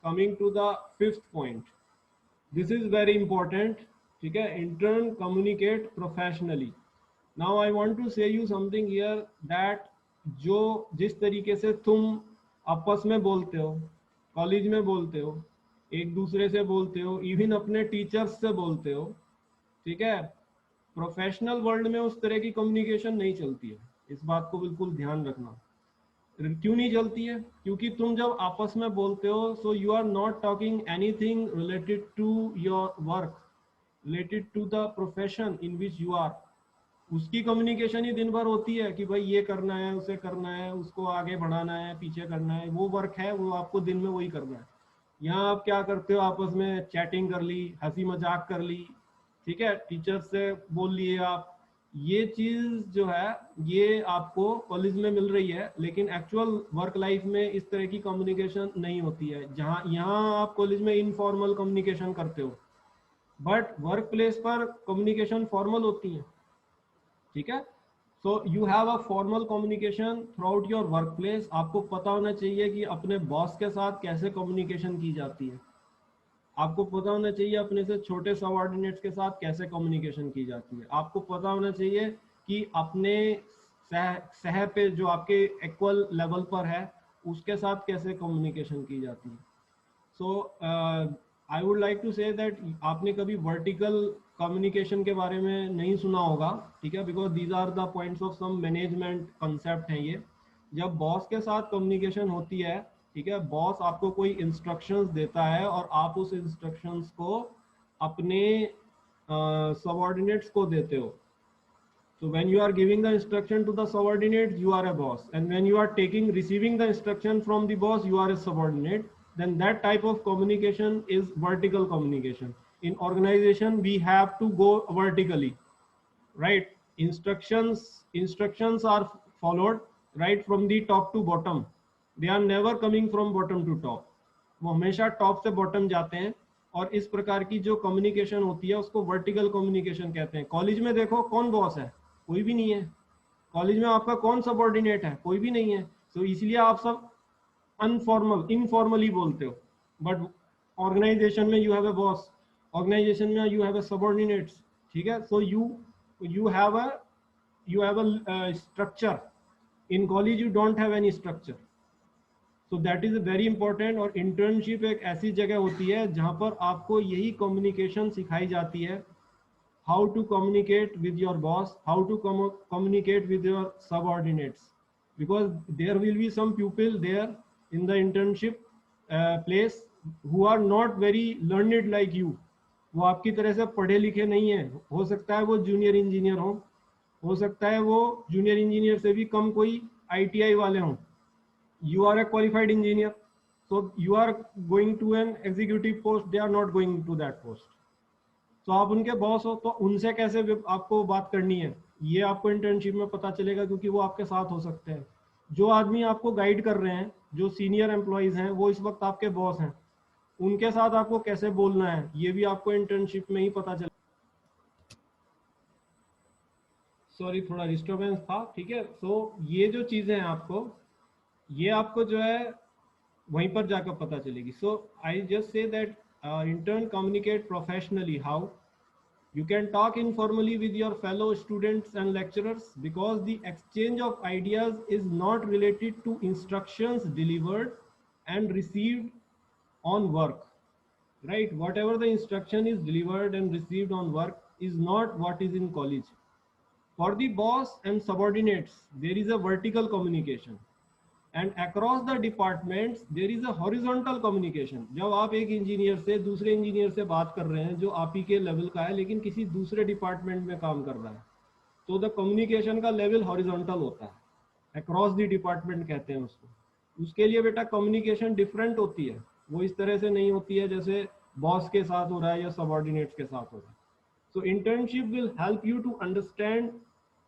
coming to the fifth point, this is very important. ठीक है, intern communicate professionally. Now I want to say you something here that जो जिस तरीके से तुम आपस में बोलते हो, कॉलेज में बोलते हो, एक दूसरे से बोलते हो, इवन अपने टीचर्स से बोलते हो, ठीक है, प्रोफेशनल वर्ल्ड में उस तरह की कम्युनिकेशन नहीं चलती है। इस बात को बिल्कुल ध्यान रखना। क्यों नहीं चलती है? क्योंकि तुम जब आपस में बोलते हो, so you are not talking anything related to your work, related to the profession in which you are. उसकी कम्युनिकेशन ही दिन भर होती है कि भाई ये करना है, उसे करना है, उसको आगे बढ़ाना है, पीछे करना है, वो वर्क है, वो आपको दिन में वही करना है। यहाँ आप क्या करते हो, आपस में चैटिंग कर ली, हंसी मजाक कर ली, ठीक है, टीचर से बोल लिए आप। ये चीज जो है ये आपको कॉलेज में मिल रही है, लेकिन एक्चुअल वर्क लाइफ में इस तरह की कम्युनिकेशन नहीं होती है। जहाँ यहाँ आप कॉलेज में इनफॉर्मल कम्युनिकेशन करते हो, बट वर्क प्लेस पर कम्युनिकेशन फॉर्मल होती है। ठीक है, so you have a formal communication through out your work place. आपको पता होना चाहिए कि अपने बॉस के साथ कैसे कम्युनिकेशन की जाती है। आपको पता होना चाहिए अपने से छोटे सबऑर्डिनेट्स के साथ कैसे कम्युनिकेशन की जाती है। आपको पता होना चाहिए कि अपने सह पे जो आपके इक्वल लेवल पर है उसके साथ कैसे कम्युनिकेशन की जाती है। So I would like to say that आपने कभी वर्टिकल कम्युनिकेशन के बारे में नहीं सुना होगा, ठीक है, because these are the points of some management concept हैं ये। जब बॉस के साथ कम्युनिकेशन होती है, ठीक है, बॉस आपको कोई इंस्ट्रक्शंस देता है और आप उस इंस्ट्रक्शंस को अपने सबऑर्डिनेट्स को देते हो। So when you are giving the instruction to the subordinates, you are a boss. And when you are receiving the instruction from the boss, you are a subordinate. Then that type of communication is vertical communication. In organization, we have to go vertically, right? Instructions are followed right from the top to bottom. They are never coming from bottom to top. वो हमेशा top से bottom जाते हैं। और इस प्रकार की जो कम्युनिकेशन होती है उसको वर्टिकल कम्युनिकेशन कहते हैं। कॉलेज में देखो कौन बॉस है, कोई भी नहीं है। कॉलेज में आपका कौन सबऑर्डिनेट है, कोई भी नहीं है। तो इसलिए आप सब अनफॉर्मल इनफॉर्मली बोलते हो। बट ऑर्गेनाइजेशन में you have a boss, organisation में यू हैव अ सबऑर्डिनेट्स, ठीक है। So you have a structure. In college you don't have any structure. So that is very important. और इंटर्नशिप एक ऐसी जगह होती है जहां पर आपको यही कम्युनिकेशन सिखाई जाती है। how to communicate with your boss, how to communicate with your subordinates, because there will be some people there in the internship place who are not very learned like you. वो आपकी तरह से पढ़े लिखे नहीं है। हो सकता है वो जूनियर इंजीनियर हो सकता है वो जूनियर इंजीनियर से भी कम कोई आईटीआई वाले हों। You are a qualified engineer, so you are going to an executive post, they are not going to that post. तो आप उनके बॉस हो, तो उनसे कैसे आपको बात करनी है ये आपको इंटर्नशिप में पता चलेगा, क्योंकि वो आपके साथ हो सकते हैं। जो आदमी आपको गाइड कर रहे हैं, जो सीनियर एम्प्लॉयज हैं, वो इस वक्त आपके बॉस हैं। उनके साथ आपको कैसे बोलना है ये भी आपको इंटर्नशिप में ही पता चलेगा। सॉरी, थोड़ा डिस्टर्बेंस था, ठीक है। सो ये जो चीजें हैं ये आपको जो है वहीं पर जाकर पता चलेगी। So I just say that intern communicate professionally. How? You can talk informally with your fellow students and lecturers, because the exchange of ideas is not related to instructions delivered and received on work, right? Whatever the instruction is delivered and received on work is not what is in college. For the boss and subordinates, there is a vertical communication. And across the departments there is a horizontal communication. जब आप एक engineer से दूसरे engineer से बात कर रहे हैं जो आप ही के लेवल का है लेकिन किसी दूसरे डिपार्टमेंट में काम कर रहा है, तो द कम्युनिकेशन का लेवल हॉरिजॉन्टल होता है, अक्रॉस द डिपार्टमेंट कहते हैं उसको। उसके लिए बेटा कम्युनिकेशन डिफरेंट होती है, वो इस तरह से नहीं होती है जैसे बॉस के साथ हो रहा है या सबऑर्डिनेट्स के साथ हो रहा है। So internship will help you to understand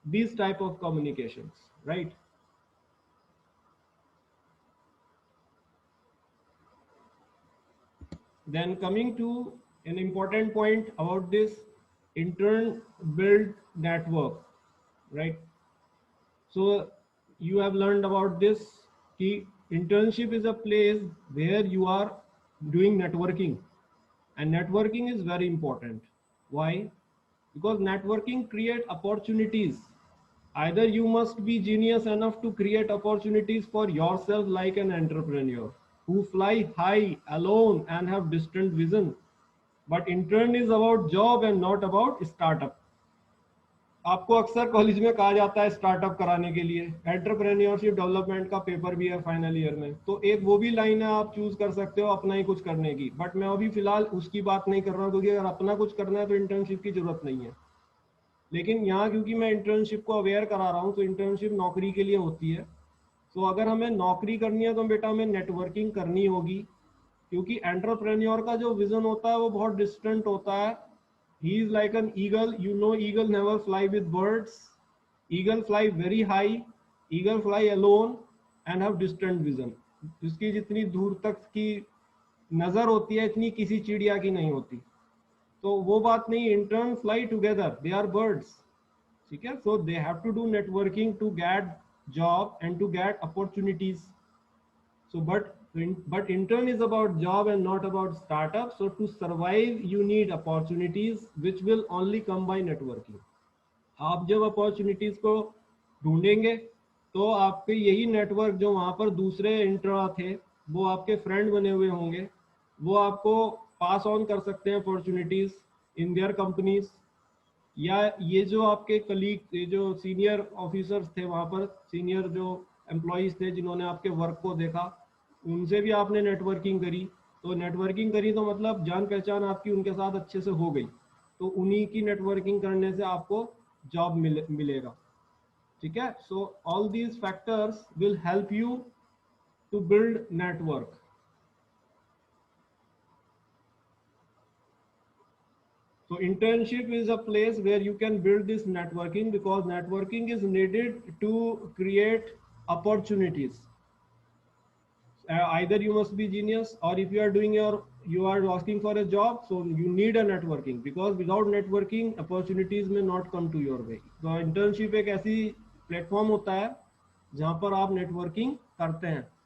this type of communications, right. Then coming to an important point about this, intern build network, right? So you have learned about this कि internship is a place where you are doing networking, and networking is very important. Why? Because networking create opportunities. Either you must be genius enough to create opportunities for yourself like an entrepreneur who fly high alone and have distant vision. But intern is about job and not about startup. आपको अक्सर college में कहा जाता है startup कराने के लिए, entrepreneurship development का पेपर भी है फाइनल ईयर में, तो एक वो भी लाइन है, आप चूज कर सकते हो अपना ही कुछ करने की। बट मैं अभी फिलहाल उसकी बात नहीं कर रहा हूँ, क्योंकि अगर अपना कुछ करना है तो इंटर्नशिप की जरूरत नहीं है। लेकिन यहाँ क्योंकि मैं इंटर्नशिप को अवेयर करा रहा हूँ, तो इंटर्नशिप नौकरी के लिए होती है। तो अगर हमें नौकरी करनी है तो बेटा हमें नेटवर्किंग करनी होगी, क्योंकि एंटरप्रेन्योर का जो विजन होता है वो बहुत डिस्टेंट होता है। He is like an eagle. You know, eagle never fly with birds. Eagle fly very high. Eagle fly alone and have distant vision. इसकी जितनी दूर तक की नजर होती है इतनी किसी चिड़िया की नहीं होती। तो वो बात नहीं, intern fly together, they are birds. ठीक है, so they have to do networking to get job and to get opportunities. So, but intern is about job and not about startup. So to survive, you need opportunities which will only come by networking. आप जब opportunities को ढूंढेंगे तो आपके यही network जो वहाँ पर दूसरे इंट्रा थे वो आपके फ्रेंड बने हुए होंगे, वो आपको पास ऑन कर सकते हैं अपॉर्चुनिटीज इन देयर कंपनीज। या ये जो आपके कलीग, ये जो सीनियर ऑफिसर्स थे वहाँ पर, सीनियर जो एम्प्लॉयज थे जिन्होंने आपके वर्क को देखा, उनसे भी आपने नेटवर्किंग करी। तो नेटवर्किंग करी तो मतलब जान पहचान आपकी उनके साथ अच्छे से हो गई, तो उन्हीं की नेटवर्किंग करने से आपको जॉब मिलेगा। ठीक है, so all these factors will help you to build network. So internship is a place where you can build this networking, because networking is needed to create opportunities. Either you must be genius, or if you are asking for a job, so you need a networking, because without networking opportunities may not come to your way. So internship एक ऐसी platform होता है जहाँ पर आप networking करते हैं।